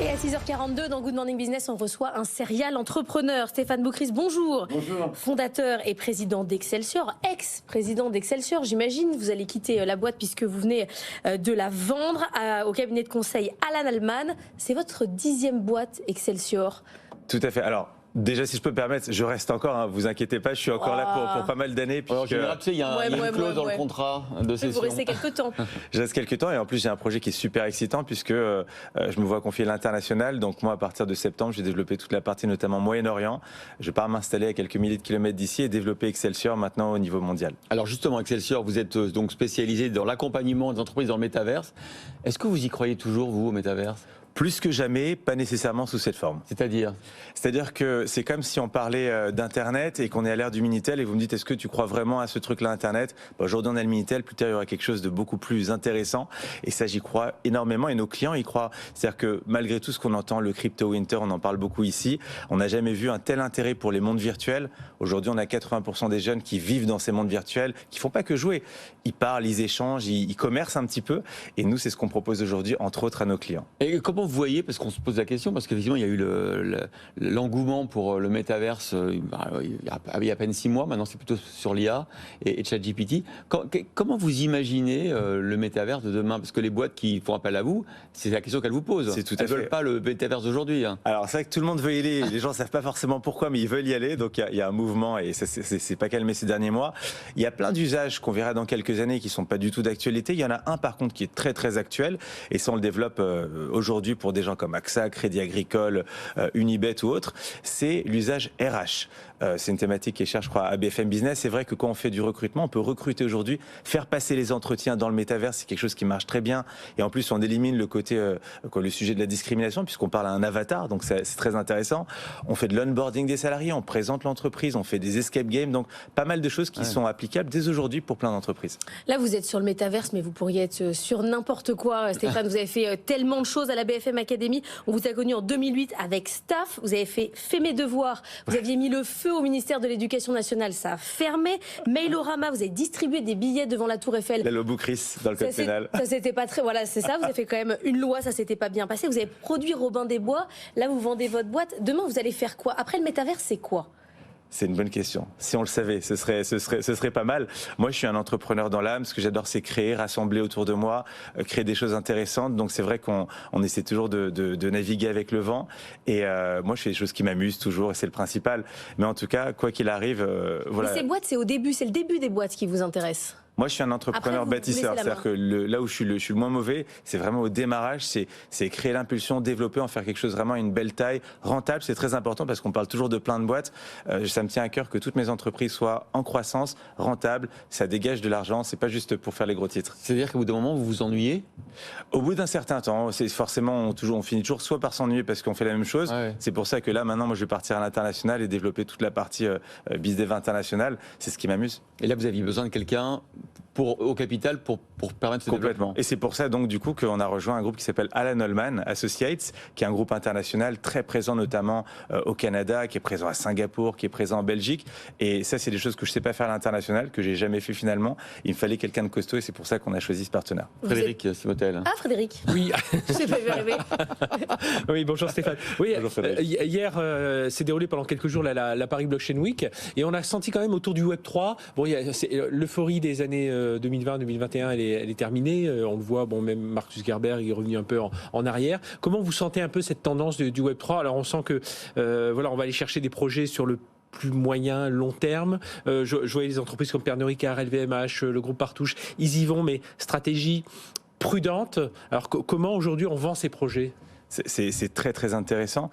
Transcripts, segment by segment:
Et à 6h42, dans Good Morning Business, on reçoit un serial entrepreneur. Stéphane Boucris, bonjour. Bonjour. Fondateur et président d'Excelsior, ex-président d'Excelsior. J'imagine vous allez quitter la boîte puisque vous venez de la vendre au cabinet de conseil Alan Altman. C'est votre 10e boîte Excelsior. Tout à fait. Alors, déjà, si je peux me permettre, je reste encore, hein, vous inquiétez pas, je suis encore là pour pas mal d'années. Alors, tu sais, il y a une clause dans le contrat de cession. Vous restez quelques temps. Je reste quelques temps et en plus, j'ai un projet qui est super excitant puisque je me vois confier l'international. Donc moi, à partir de septembre, j'ai développé toute la partie, notamment Moyen-Orient. Je pars m'installer à quelques milliers de kilomètres d'ici et développer Excelsior maintenant au niveau mondial. Alors justement, Excelsior, vous êtes donc spécialisé dans l'accompagnement des entreprises dans le métaverse. Est-ce que vous y croyez toujours, vous, au métaverse ? Plus que jamais, pas nécessairement sous cette forme. C'est-à-dire que c'est comme si on parlait d'Internet et qu'on est à l'ère du Minitel et vous me dites est-ce que tu crois vraiment à ce truc-là Internet ? Aujourd'hui on a le Minitel, plus tard il y aura quelque chose de beaucoup plus intéressant et ça j'y crois énormément et nos clients y croient. C'est-à-dire que malgré tout ce qu'on entend, le crypto winter, on en parle beaucoup ici, on n'a jamais vu un tel intérêt pour les mondes virtuels. Aujourd'hui on a 80% des jeunes qui vivent dans ces mondes virtuels, qui font pas que jouer. Ils parlent, ils échangent, ils commercent un petit peu et nous c'est ce qu'on propose aujourd'hui entre autres à nos clients. Et comment vous voyez, parce qu'on se pose la question, parce qu'effectivement il y a eu l'engouement pour le métaverse il y a à peine 6 mois, maintenant c'est plutôt sur l'IA et ChatGPT. Comment vous imaginez le métaverse de demain ? Parce que les boîtes qui font appel à vous, c'est la question qu'elles vous posent. Elles ne veulent pas le métaverse d'aujourd'hui. Hein. Alors c'est vrai que tout le monde veut y aller, les gens ne savent pas forcément pourquoi, mais ils veulent y aller, donc il y a un mouvement et ça c'est pas calmé ces derniers mois. Il y a plein d'usages qu'on verra dans quelques années qui ne sont pas du tout d'actualité. Il y en a un par contre qui est très très actuel et ça on le développe aujourd'hui pour des gens comme AXA, Crédit Agricole, Unibet ou autres, c'est l'usage RH. C'est une thématique qui est chère, je crois, à BFM Business. C'est vrai que quand on fait du recrutement, on peut recruter aujourd'hui, faire passer les entretiens dans le métavers, c'est quelque chose qui marche très bien. Et en plus, on élimine le côté, le sujet de la discrimination, puisqu'on parle à un avatar, donc c'est très intéressant. On fait de l'onboarding des salariés, on présente l'entreprise, on fait des escape games, donc pas mal de choses qui sont applicables dès aujourd'hui pour plein d'entreprises. Là, vous êtes sur le métaverse, mais vous pourriez être sur n'importe quoi. Stéphane, vous avez fait tellement de choses à la BFM Academy. On vous a connu en 2008 avec Staff. Vous avez fait mes devoirs. Vous aviez mis le feu au ministère de l'Éducation nationale. Ça a fermé. Mailorama, vous avez distribué des billets devant la Tour Eiffel. La Boucris dans le code pénal. Ça c'était pas très. Voilà, c'est ça. Vous avez fait quand même une loi. Ça s'était pas bien passé. Vous avez produit Robin des Bois. Là, vous vendez votre boîte. Demain, vous allez faire quoi ? Après le métavers, c'est quoi ? C'est une bonne question. Si on le savait, ce serait pas mal. Moi, je suis un entrepreneur dans l'âme. Ce que j'adore, c'est créer, rassembler autour de moi, créer des choses intéressantes. Donc, c'est vrai qu'on essaie toujours de naviguer avec le vent. Et moi, je fais des choses qui m'amusent toujours, et c'est le principal. Mais en tout cas, quoi qu'il arrive, voilà. Mais ces boîtes, c'est au début, c'est le début des boîtes qui vous intéressent. Moi, je suis un entrepreneur bâtisseur. C'est-à-dire que là où je suis le moins mauvais, c'est vraiment au démarrage. C'est créer l'impulsion, développer, en faire quelque chose vraiment à une belle taille, rentable. C'est très important parce qu'on parle toujours de plein de boîtes. Ça me tient à cœur que toutes mes entreprises soient en croissance, rentables. Ça dégage de l'argent. C'est pas juste pour faire les gros titres. C'est-à-dire qu'au bout d'un moment, vous vous ennuyez ? Au bout d'un certain temps, c'est forcément on finit toujours soit par s'ennuyer parce qu'on fait la même chose. Ouais. C'est pour ça que là, maintenant, moi, je vais partir à l'international et développer toute la partie BizDev international. C'est ce qui m'amuse. Et là, vous aviez besoin de quelqu'un au capital pour permettre ce développement. Et c'est pour ça donc du coup qu'on a rejoint un groupe qui s'appelle Alan Altman Associates, qui est un groupe international très présent notamment au Canada, qui est présent à Singapour, qui est présent en Belgique. Et ça, c'est des choses que je sais pas faire à l'international, que j'ai jamais fait finalement. Il me fallait quelqu'un de costaud et c'est pour ça qu'on a choisi ce partenaire. Frédéric Simotel. Ah, Frédéric. Oui. Je sais pas vu arriver. Oui, bonjour Stéphane. Oui, bonjour hier s'est déroulé pendant quelques jours la Paris Blockchain Week et on a senti quand même autour du Web3, bon, l'euphorie des années 2020-2021, elle est terminée. On le voit, bon, même Mark Zuckerberg est revenu un peu en arrière. Comment vous sentez un peu cette tendance du Web3 ? Alors on sent que voilà, on va aller chercher des projets sur le plus moyen, long terme. Je voyais des entreprises comme Pernod Ricard, LVMH, le groupe Partouche, ils y vont, mais stratégie prudente. Alors comment aujourd'hui on vend ces projets ? C'est très très intéressant.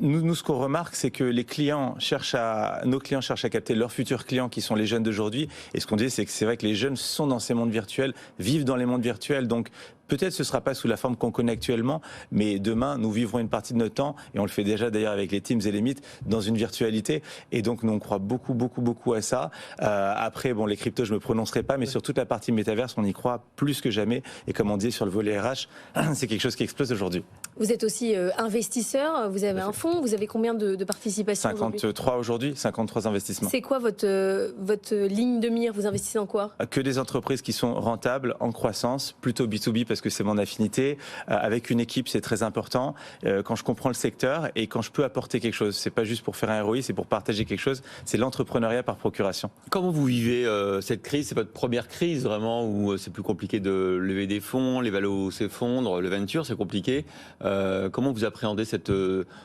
Nous, ce qu'on remarque, c'est que nos clients cherchent à capter leurs futurs clients qui sont les jeunes d'aujourd'hui. Et ce qu'on dit, c'est que c'est vrai que les jeunes sont dans ces mondes virtuels, vivent dans les mondes virtuels. Donc peut-être ce ne sera pas sous la forme qu'on connaît actuellement, mais demain, nous vivrons une partie de notre temps, et on le fait déjà d'ailleurs avec les Teams et les Meet, dans une virtualité. Et donc, nous, on croit beaucoup à ça. Après, bon, les cryptos, je ne me prononcerai pas, mais sur toute la partie métaverse, on y croit plus que jamais. Et comme on dit sur le volet RH, c'est quelque chose qui explose aujourd'hui. Vous êtes aussi investisseur, vous avez un fonds, vous avez combien de participations 53 aujourd'hui, 53 investissements. C'est quoi votre ligne de mire ? Vous investissez en quoi ? Que des entreprises qui sont rentables, en croissance, plutôt B2B, parce parce que c'est mon affinité. Avec une équipe, c'est très important. Quand je comprends le secteur et quand je peux apporter quelque chose, c'est pas juste pour faire un ROI, c'est pour partager quelque chose. C'est l'entrepreneuriat par procuration. Comment vous vivez cette crise? C'est votre première crise vraiment où c'est plus compliqué de lever des fonds, les valos s'effondrent, le venture c'est compliqué. Comment vous appréhendez cette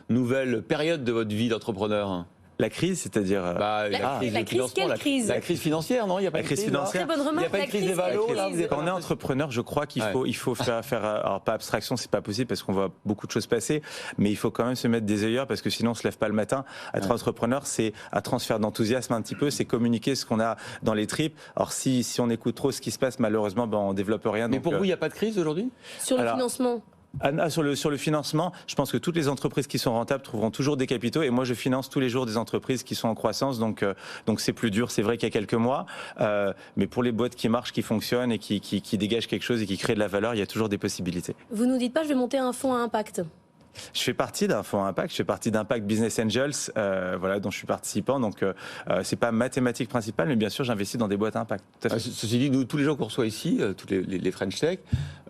nouvelle période de votre vie d'entrepreneur? La crise, c'est-à-dire la crise, quelle crise? La crise financière, non? Il n'y a pas la de crise crise financière. Très bonne remarque. Il n'y a pas de crise des valos. Là, vous êtes Quand on est entrepreneur, je crois qu'il faut faire, alors pas abstraction, c'est pas possible parce qu'on voit beaucoup de choses passer, mais il faut quand même se mettre des œillères parce que sinon on se lève pas le matin. Être entrepreneur, c'est un transfert d'enthousiasme un petit peu, c'est communiquer ce qu'on a dans les tripes. Alors si on écoute trop ce qui se passe, malheureusement, on développe rien. Mais donc, pour vous, il n'y a pas de crise aujourd'hui? Sur le financement. Sur le financement, je pense que toutes les entreprises qui sont rentables trouveront toujours des capitaux et moi je finance tous les jours des entreprises qui sont en croissance, donc c'est plus dur, c'est vrai qu'il y a quelques mois, mais pour les boîtes qui marchent, qui fonctionnent et qui dégagent quelque chose et qui créent de la valeur, il y a toujours des possibilités. Vous nous dites pas je vais monter un fonds à impact? Je fais partie d'un fonds impact, je fais partie d'Impact Business Angels, dont je suis participant. Donc, c'est pas ma thématique principale, mais bien sûr, j'investis dans des boîtes à impact. Ceci dit, nous, tous les gens qu'on reçoit ici, tous les French Tech,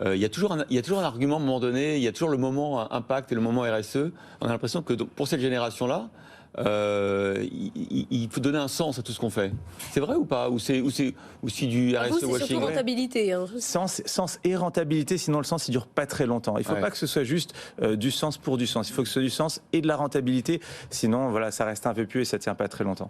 il y a toujours un argument à un moment donné, il y a toujours le moment impact et le moment RSE. On a l'impression que pour cette génération-là, il faut donner un sens à tout ce qu'on fait. C'est vrai ou pas? Ou c'est du RSE vous, c'est washing? surtout rentabilité. Hein. Sens et rentabilité, sinon le sens, il dure pas très longtemps. Il faut pas que ce soit juste du sens pour du sens. Il faut que ce soit du sens et de la rentabilité. Sinon, voilà, ça reste un peu pieux et ça tient pas très longtemps.